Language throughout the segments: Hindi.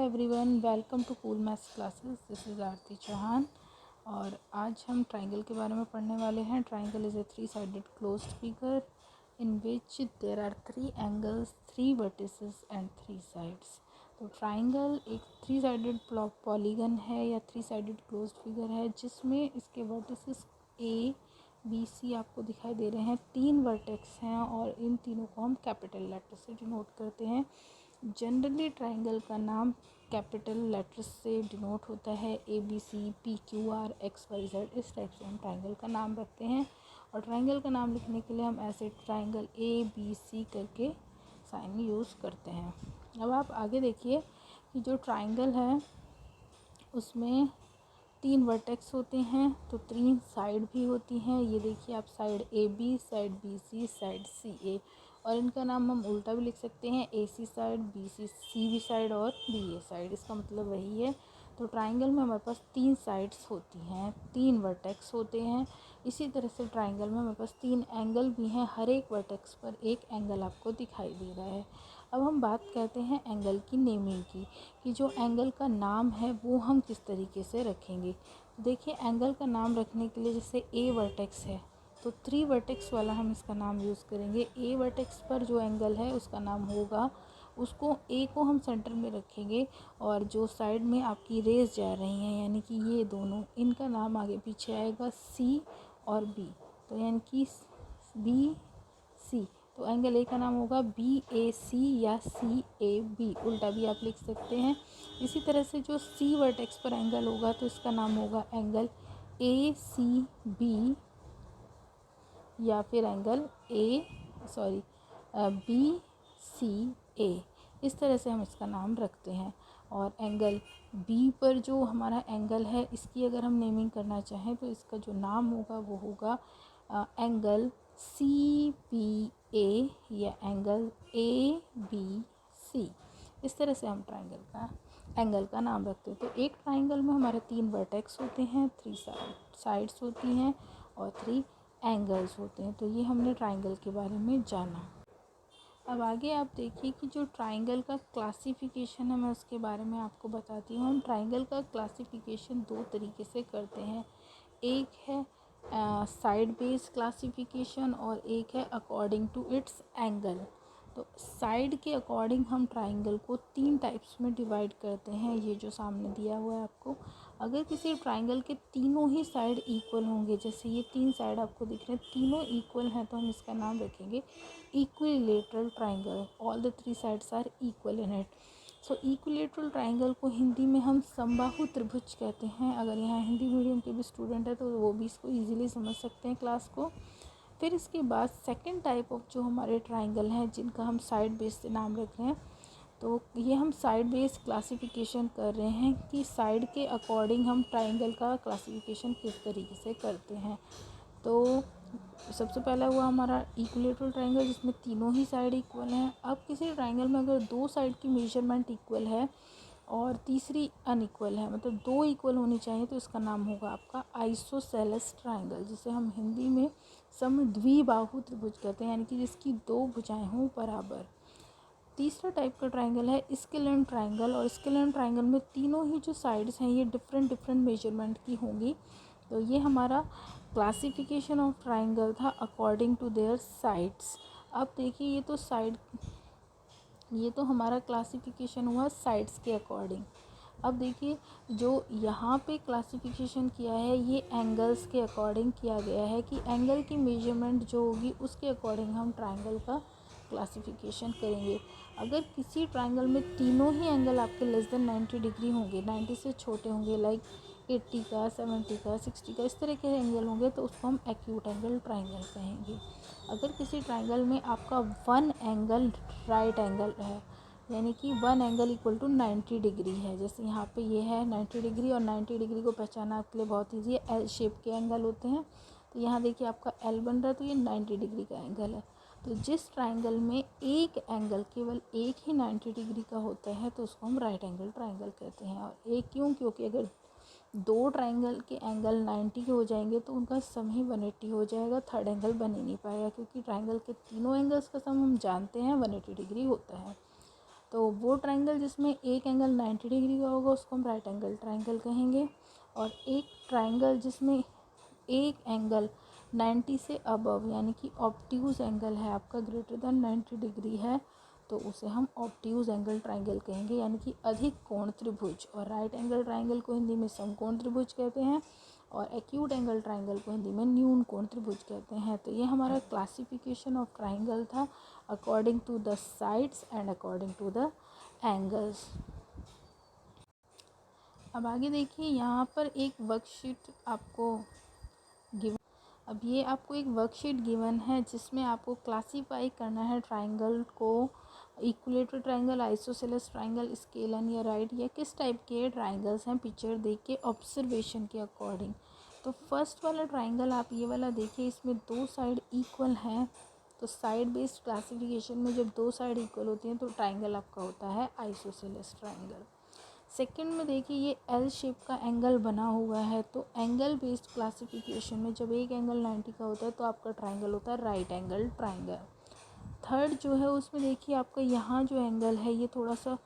Everyone, welcome to cool maths classes. This is Aarti Chauhan और आज हम ट्राइंगल के बारे में पढ़ने वाले हैं। Triangle is a three sided closed figure in which there are three angles, three vertices and three sides. तो ट्राइंगल एक थ्री साइडेड पॉलीगन है या थ्री साइडेड क्लोज्ड फिगर है जिसमें इसके वर्टिसेस ए बी सी आपको दिखाई दे रहे हैं। तीन वर्टेक्स हैं और इन तीनों को हम कैपिटल लेटर से डिनोट करते हैं। जनरली ट्राइंगल का नाम कैपिटल लेटर्स से डिनोट होता है, A B C P Q R X Y Z. इस टाइप से हम ट्राइंगल का नाम रखते हैं और ट्राइंगल का नाम लिखने के लिए हम ऐसे ट्राइंगल ए बी सी करके साइन यूज़ करते हैं। अब आप आगे देखिए कि जो ट्राइंगल है उसमें तीन वर्टेक्स होते हैं तो तीन साइड भी होती हैं। ये देखिए आप, side A B, side B C, side C A, और इनका नाम हम उल्टा भी लिख सकते हैं, A C side, B C B side और बी ए साइड। इसका मतलब वही है। तो ट्राइंगल में हमारे पास तीन साइड्स होती हैं, तीन वर्टेक्स होते हैं। इसी तरह से ट्राइंगल में हमारे पास तीन एंगल भी हैं, हर एक वर्टेक्स पर एक एंगल आपको दिखाई दे रहा है। अब हम बात करते हैं एंगल की नेमिंग की, कि जो एंगल का नाम है वो हम किस तरीके से रखेंगे। देखिए, एंगल का नाम रखने के लिए जैसे ए वर्टेक्स है तो थ्री वर्टेक्स वाला हम इसका नाम यूज़ करेंगे। ए वर्टेक्स पर जो एंगल है उसका नाम होगा, उसको ए को हम सेंटर में रखेंगे और जो साइड में आपकी रेज जा रही हैं यानी कि ये दोनों, इनका नाम आगे पीछे आएगा सी और बी। तो यानी कि बी सी, तो एंगल ए का नाम होगा बी ए सी या सी ए बी, उल्टा भी आप लिख सकते हैं। इसी तरह से जो सी वर्टेक्स पर एंगल होगा तो इसका नाम होगा एंगल ए सी बी या फिर एंगल बी सी ए। इस तरह से हम इसका नाम रखते हैं। और एंगल बी पर जो हमारा एंगल है इसकी अगर हम नेमिंग करना चाहें तो इसका जो नाम होगा वो होगा एंगल सी पी ए या एंगल ए बी सी। इस तरह से हम ट्राइंगल का एंगल का नाम रखते हैं। तो एक ट्राइंगल में हमारे तीन वर्टेक्स होते हैं, थ्री साइड्स होती हैं और थ्री एंगल्स होते हैं। तो ये हमने ट्राइंगल के बारे में जाना। अब आगे आप देखिए कि जो ट्राइंगल का क्लासिफिकेशन है मैं उसके बारे में आपको बताती हूँ। हम ट्राइंगल का क्लासिफिकेशन दो तरीके से करते हैं। एक है साइड बेस्ड क्लासिफिकेशन और एक है अकॉर्डिंग टू इट्स एंगल। तो साइड के अकॉर्डिंग हम ट्राइंगल को तीन टाइप्स में डिवाइड करते हैं। ये जो सामने दिया हुआ है आपको, अगर किसी ट्राइंगल के तीनों ही साइड इक्वल होंगे, जैसे ये तीन साइड आपको दिख रहे हैं तीनों इक्वल हैं, तो हम इसका नाम रखेंगे equilateral triangle. All the three sides are equal in it. So equilateral triangle को हिंदी में हम समबाहु त्रिभुज कहते हैं। अगर यहाँ हिंदी मीडियम के भी स्टूडेंट है तो वो भी इसको ईजिली समझ सकते हैं क्लास को। फिर इसके बाद सेकंड टाइप ऑफ जो हमारे ट्राइंगल हैं जिनका हम साइड बेस से नाम रख रहे हैं, तो ये हम साइड बेस क्लासिफिकेशन कर रहे हैं कि साइड के अकॉर्डिंग हम ट्राइंगल का क्लासिफिकेशन किस तरीके से करते हैं। तो सबसे पहला हुआ हमारा इक्विलेटरल ट्राइंगल जिसमें तीनों ही साइड इक्वल हैं। अब किसी ट्राइंगल में अगर दो साइड की मेजरमेंट इक्वल है और तीसरी अनइक्वल है, मतलब दो इक्वल होनी चाहिए, तो इसका नाम होगा आपका आइसोसेलेस ट्राइंगल, जिसे हम हिंदी में समद्विबाहु त्रिभुज कहते हैं, यानी कि जिसकी दो भुजाएं हों बराबर। तीसरा टाइप का ट्राइंगल है स्केलेन ट्राइंगल, और स्केलेन ट्राइंगल में तीनों ही जो साइड्स हैं ये डिफरेंट मेजरमेंट की होंगी। तो ये हमारा क्लासिफिकेशन ऑफ ट्राइंगल था अकॉर्डिंग टू देयर साइड्स। अब देखिए, ये तो हमारा क्लासिफिकेशन हुआ साइड्स के अकॉर्डिंग। अब देखिए, जो यहाँ पे क्लासिफिकेशन किया है ये एंगल्स के अकॉर्डिंग किया गया है कि एंगल की मेजरमेंट जो होगी उसके अकॉर्डिंग हम ट्राइंगल का क्लासिफिकेशन करेंगे। अगर किसी ट्राइंगल में तीनों ही एंगल आपके लेस देन 90 डिग्री होंगे, 90 से छोटे होंगे, लाइक 80 का, 70 का, 60 का, इस तरह के एंगल होंगे तो उसको हम एक्यूट एंगल ट्राइंगल कहेंगे। अगर किसी ट्राइंगल में आपका वन एंगल राइट एंगल है, यानी कि one angle equal to 90 degree है, जैसे यहाँ पे ये है 90 डिग्री, और 90 डिग्री को पहचानने के लिए बहुत ईजी है, एल शेप के एंगल होते हैं। तो यहाँ देखिए आपका एल बन रहा है, तो ये 90 डिग्री का एंगल है। तो जिस ट्राइंगल में एक एंगल केवल एक ही 90 डिग्री का होता है तो उसको हम राइट एंगल ट्राइंगल कहते हैं। और एक क्यों? क्योंकि अगर दो ट्राइंगल के एंगल 90 के हो जाएंगे तो उनका सम ही 180 हो जाएगा, थर्ड एंगल बन ही नहीं पाएगा, क्योंकि ट्राइंगल के तीनों एंगल्स का सम हम जानते हैं 180 डिग्री होता है। तो वो ट्राइंगल जिसमें एक एंगल 90 डिग्री का होगा उसको हम राइट एंगल ट्राइंगल कहेंगे, और एक ट्राइंगल जिसमें एक एंगल 90 से अबव यानी कि ऑब्ट्यूज़ एंगल है आपका ग्रेटर देन 90 डिग्री है, तो उसे हम ऑब्ट्यूज़ एंगल ट्राइंगल कहेंगे, यानी कि अधिक कोण त्रिभुज। और राइट एंगल ट्राइंगल को हिंदी में समकोण त्रिभुज कहते हैं, और एक्यूट एंगल ट्राइंगल को हिंदी में न्यून कोण त्रिभुज कहते हैं। तो ये हमारा क्लासिफिकेशन ऑफ ट्राइंगल था according to the sides and according to the angles. अब आगे देखिए, यहाँ पर एक वर्कशीट आपको गिवन, अब ये आपको एक वर्कशीट गिवन है जिसमें आपको क्लासीफाई करना है ट्राइंगल को, equilateral triangle, isosceles triangle, scalene या राइट या किस टाइप के ट्राइंगल्स हैं पिक्चर देख के ऑब्जर्वेशन के अकॉर्डिंग। तो फर्स्ट वाला ट्राइंगल आप ये वाला देखिए, इसमें दो साइड इक्वल हैं, तो साइड बेस्ड क्लासिफिकेशन में जब दो साइड इक्वल होती हैं तो ट्राइंगल आपका होता है आइसोसेलेस ट्राइंगल। सेकंड में देखिए, ये एल शेप का एंगल बना हुआ है, तो एंगल बेस्ड क्लासिफिकेशन में जब एक एंगल 90 का होता है तो आपका ट्राइंगल होता है राइट एंगल ट्राइंगल। थर्ड जो है उसमें देखिए, आपका यहाँ जो एंगल है ये थोड़ा सा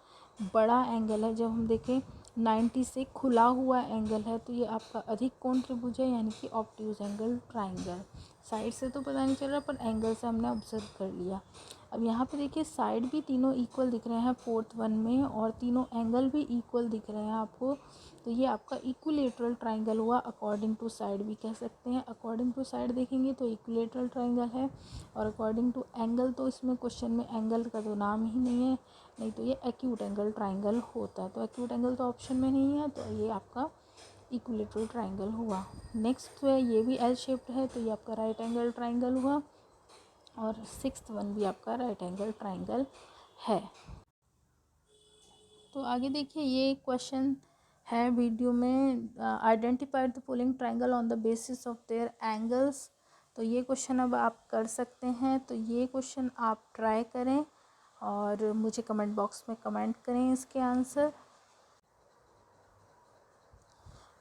बड़ा एंगल है, जब हम देखें 90 से खुला हुआ एंगल है, तो ये आपका अधिक कोण त्रिभुज है, यानी कि ऑब्ट्यूज एंगल ट्राइंगल। साइड से तो पता नहीं चल रहा, पर एंगल से हमने ऑब्जर्व कर लिया। अब यहाँ पे देखिए, साइड भी तीनों इक्वल दिख रहे हैं फोर्थ वन में, और तीनों एंगल भी इक्वल दिख रहे हैं आपको, तो ये आपका इक्विलेटरल ट्राइंगल हुआ। अकॉर्डिंग टू साइड भी कह सकते हैं, अकॉर्डिंग टू साइड देखेंगे तो इक्विलेटरल ट्राइंगल है, और अकॉर्डिंग टू एंगल तो इसमें क्वेश्चन में एंगल का तो नाम ही नहीं है, नहीं तो ये एक्यूट एंगल ट्राइंगल होता है। तो एक्यूट एंगल तो ऑप्शन में नहीं है, तो ये आपका इक्विलेटरल ट्राइंगल हुआ। नेक्स्ट है, ये भी एल शेप्ड है, तो ये आपका राइट एंगल ट्राइंगल हुआ, और सिक्स्थ वन भी आपका राइट एंगल ट्राइंगल है। तो आगे देखिए, ये क्वेश्चन है वीडियो में, identify the following triangle on the basis of their angles. तो ये क्वेश्चन अब आप कर सकते हैं, तो ये क्वेश्चन आप ट्राई करें और मुझे कमेंट बॉक्स में कमेंट करें इसके आंसर।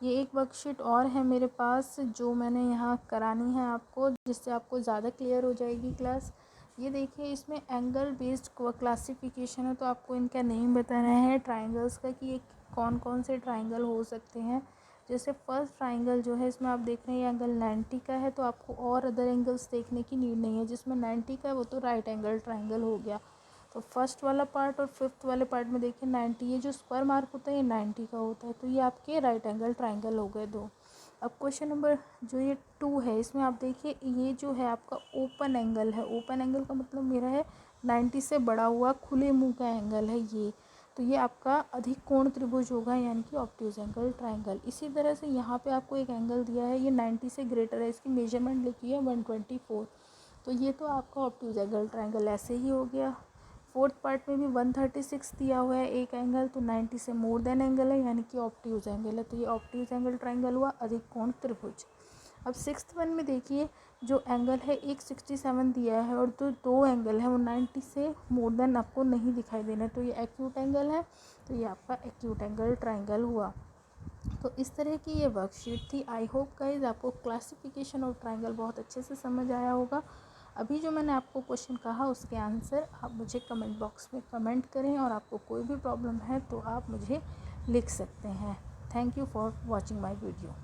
ये एक वर्कशीट और है मेरे पास जो मैंने यहाँ करानी है आपको, जिससे आपको ज़्यादा क्लियर हो जाएगी क्लास। ये देखिए, इसमें एंगल बेस्ड क्लासिफिकेशन है, तो आपको इनका नेम बताना है ट्राइंगल्स का, कि ये कौन कौन से ट्राइंगल हो सकते हैं। जैसे फर्स्ट ट्राइंगल जो है, इसमें आप देख रहे हैं ये एंगल 90 का है, तो आपको और अदर एंगल्स देखने की नीड नहीं है। जिसमें 90 का है वो तो राइट एंगल ट्राइंगल हो गया। तो फर्स्ट वाला पार्ट और फिफ्थ वाले पार्ट में देखिए 90, ये जो स्क्वायर मार्क होता है ये 90 का होता है, तो ये आपके राइट एंगल ट्राइंगल हो गए दो। अब क्वेश्चन नंबर जो ये 2 है, इसमें आप देखिए ये जो है आपका ओपन एंगल है। ओपन एंगल का मतलब मेरा है 90 से बड़ा हुआ खुले मुंह का एंगल है ये, तो ये आपका अधिक कोण त्रिभुज होगा, यानी कि ऑब्ट्यूज एंगल ट्राइंगल। इसी तरह से यहाँ पे आपको एक एंगल दिया है, ये 90 से ग्रेटर है, इसकी मेजरमेंट लिखी है 124, तो ये तो आपका ऑब्ट्यूज एंगल ट्राइंगल ऐसे ही हो गया। फोर्थ पार्ट में भी 136 दिया हुआ है एक एंगल, तो 90 से मोर देन एंगल है, यानी कि ऑब्ट्यूज एंगल है, तो ये ऑब्ट्यूज एंगल ट्राइंगल हुआ, अधिक कोण त्रिभुज। अब सिक्स्थ वन में देखिए, जो एंगल है 167 दिया है, और जो दो एंगल है वो 90 से मोर देन आपको नहीं दिखाई देना, तो ये एक्यूट एंगल है, तो ये आपका एक्यूट एंगल ट्राइंगल हुआ। तो इस तरह की ये वर्कशीट थी। आई होप गाइज आपको क्लासिफिकेशन ऑफ ट्राइंगल बहुत अच्छे से समझ आया होगा। अभी जो मैंने आपको क्वेश्चन कहा उसके आंसर आप मुझे कमेंट बॉक्स में कमेंट करें, और आपको कोई भी प्रॉब्लम है तो आप मुझे लिख सकते हैं। Thank you for watching my video.